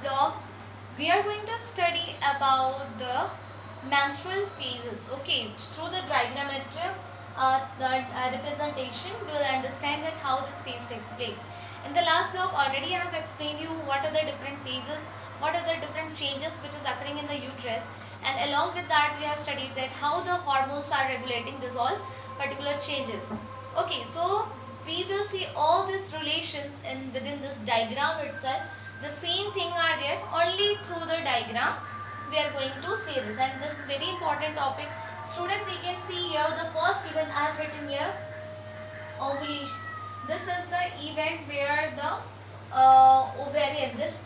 vlog we are going to study about the menstrual phases. Okay, through the diagrammatic representation we will understand that how this phase takes place. In the last vlog already I have explained you what are the different phases, what are the different changes which is occurring in the uterus, and along with that we have studied that how the hormones are regulating this all particular changes. Okay, so we will see all these relations in within this diagram itself. The same thing are there, only through the diagram we are going to see this, and this is very important topic. Student, we can see here the first event I have written here, ovulation. This is the event where the ovarian, this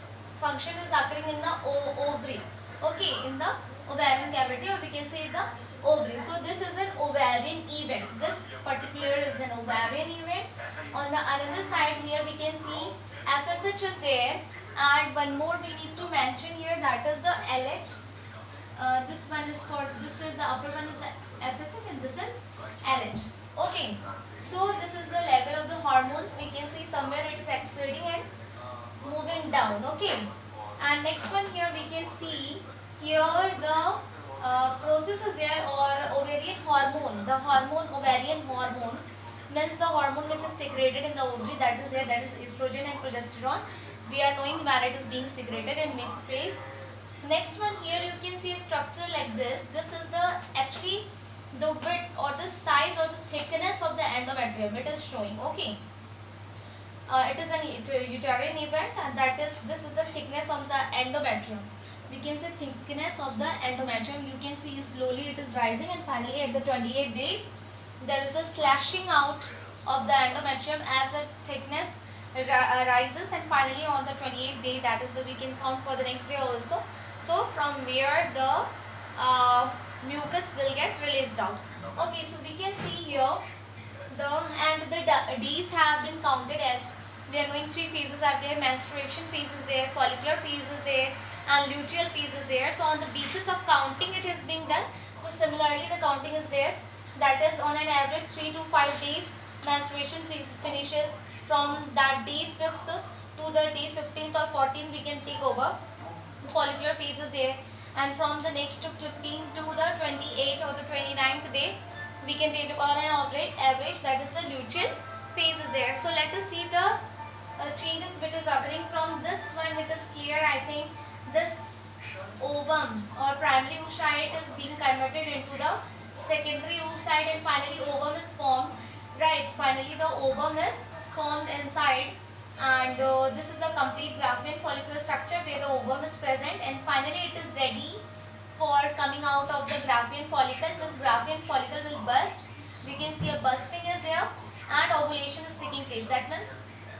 function is occurring in the ovary. Okay, in the ovarian cavity, or we can say the ovary. So this is an ovarian event. This particular is an ovarian event. On the another side here we can see FSH is there, and one more we need to mention here, that is the LH. This one is for, this is the upper one is the FSH and this is LH. Okay, so this is the level of the hormones. We can see somewhere it is exceeding and moving down. Okay, and next one here we can see here the process is there, or ovarian hormone. The hormone, ovarian hormone, means the hormone which is secreted in the ovary, that is there, that is estrogen and progesterone. We are knowing where it is being secreted in milk phase. Next one here you can see a structure like this. This is the actually the width or the size or the thickness of the endometrium it is showing. Okay, it is an uterine event, and that is, this is the thickness of the endometrium. We can say thickness of the endometrium. You can see slowly it is rising, and finally at the 28 days there is a slashing out of the endometrium as the thickness rises, and finally on the 28th day, that is the, we can count for the next day also. So from where the mucus will get released out. Okay, so we can see here the, and the days have been counted as, we are knowing three phases are there: menstruation phase is there, follicular phase is there, and luteal phase is there. So on the basis of counting it is being done. So similarly the counting is there, that is on an average 3 to 5 days menstruation finishes. From that day 5th to the day 15th or 14th we can take over. Follicular phase is there, and from the next 15 to the 28th or the 29th day we can take on an average, that is the luteal phase is there. So let us see the changes which is occurring from this one. It is clear, I think. This ovum or primary oocyte is being converted into the secondary oocyte, and finally ovum is formed. Right, finally the ovum is formed inside, and this is the complete Graafian follicular structure where the ovum is present, and finally it is ready for coming out of the Graafian follicle. This Graafian follicle will burst. We can see a bursting is there, and ovulation is taking place. That means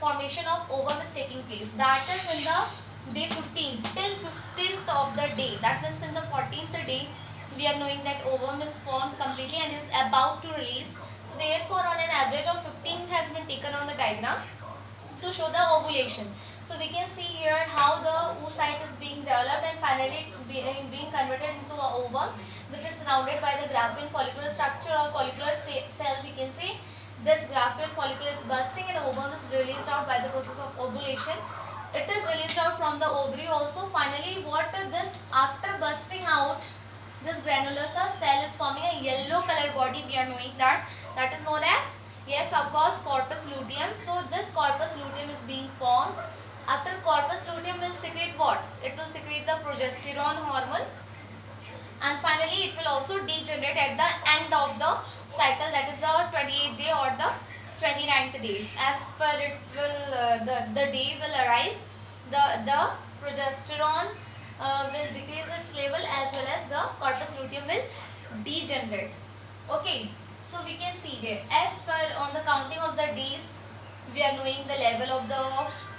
formation of ovum is taking place. That is in the day 15th till 15th of the day. That means in the 14th day we are knowing that ovum is formed completely and is about to release. So therefore on an average of 15th has been taken on the diagram to show the ovulation. So we can see here how the oocyte is being developed, and finally being converted into a ovum which is surrounded by the Graafian follicular structure or follicular cell. We can say this Graafian follicle is bursting and ovum is released out by the process of ovulation. It is released out from the ovary also. Finally what this, after bursting out, this granulosa cell is forming a yellow color body. We are knowing that, that is known as, yes of course, corpus luteum. So this corpus luteum is being formed. After corpus luteum will secrete what? It will secrete the progesterone hormone, and finally it will also degenerate at the end of the cycle, that is the 28th day or the 29th day. As per it will the day will arise, the progesterone will decrease its level, as well as the corpus luteum will degenerate. Okay, so we can see there, as per on the counting of the days we are knowing the level of the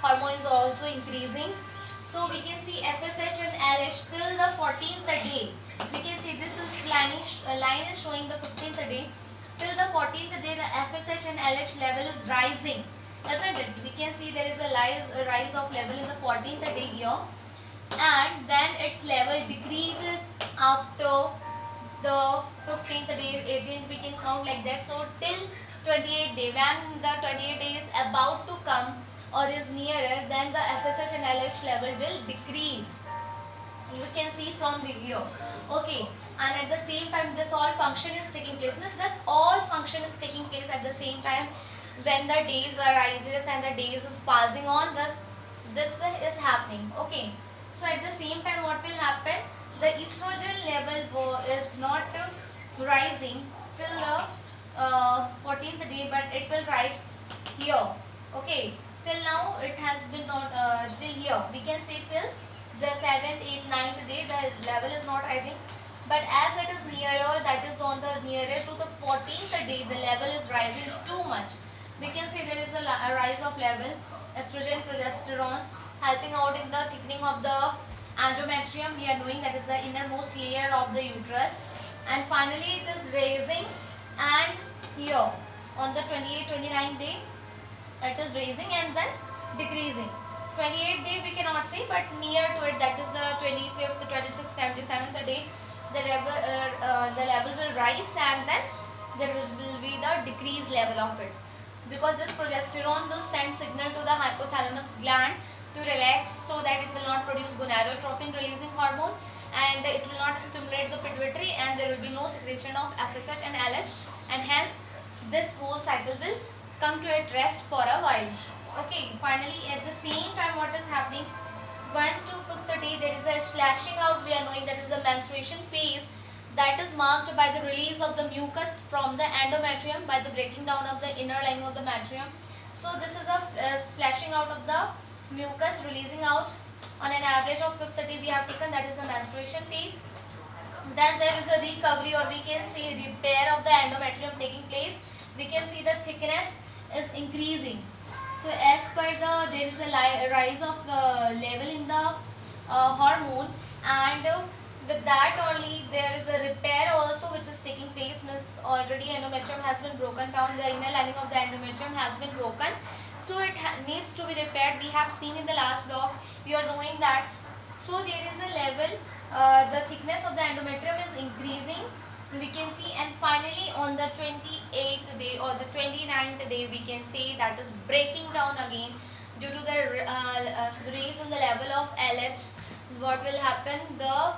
hormone is also increasing. So we can see FSH and LH till the 14th day. We can see this is line is showing the 15th day. Till the 14th day the FSH and LH level is rising, isn't it? We can see there is a rise of level in the 14th day here, and then its level decreases after the 15th day, 18th, we can count like that. So till 28th day, when the 28th day is about to come, or is nearer, then the FSH and LH level will decrease. You can see from the here. Okay, and at the same time this all function is taking place. Means this all function is taking place at the same time when the days arises and the days is passing on. This is happening. Okay, so at the same time what will happen? The estrogen level is not rising till the 14th day, but it will rise here. Okay, till now it has been not till here. We can say till the 7th, 8th, 9th day the level is not rising, but as it is nearer, that is on the nearer to the 14th day, the level is rising too much. We can say there is a rise of level estrogen, progesterone helping out in the thickening of the endometrium. We are knowing that is the innermost layer of the uterus, and finally it is raising, and here on the 28th, 29th day it is raising and then decreasing. 28th day we cannot say, but near to it, that is the 25th, 26th, 27th day, the level will rise, and then there will be the decreased level of it, because this progesterone will send signal to the hypothalamus gland to relax, so that it will not produce gonadotropin releasing hormone, and it will not stimulate the pituitary, and there will be no secretion of FSH and LH, and hence this whole cycle will come to at rest for a while. Okay, finally at the same time what is happening, 1 to 5th day there is a slashing out. We are knowing that is the menstruation phase, that is marked by the release of the mucus from the endometrium by the breaking down of the inner lining of the metrium. So this is a splashing out of the mucus, releasing out on an average of 5th day we have taken, that is the menstruation phase. Then there is a recovery, or we can say repair of the endometrium taking place. We can see the thickness is increasing. So as per there is a rise of level in the hormone, and with that only there is a repair also which is taking place. Means already endometrium has been broken down, the inner lining of the endometrium has been broken, so it needs to be repaired. We have seen in the last block, we are knowing that. So there is a level, the thickness of the endometrium is increasing, we can see, and finally on the 28th day or the 29th day we can say that is breaking down again due to the raise in the level of LH. What will happen? The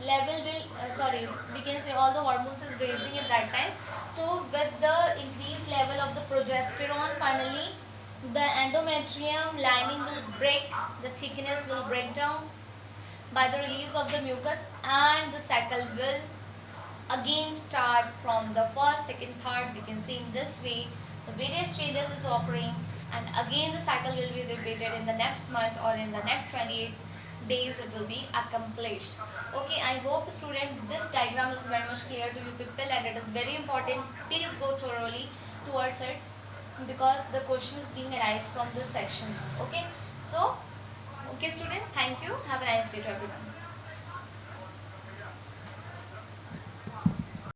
level will we can say all the hormones is raising at that time. So with the increased level of the progesterone, finally the endometrium lining will break, the thickness will break down by the release of the mucus, and the cycle will again start from the first, second, third. We can see in this way the various changes is occurring, and again the cycle will be repeated in the next month or in the next 28 days it will be accomplished. Okay, I hope student this diagram is very much clear to you people, and it is very important. Please go thoroughly towards it, because the question is being arise from this sections. Okay, so okay student, thank you. Have a nice day to everyone.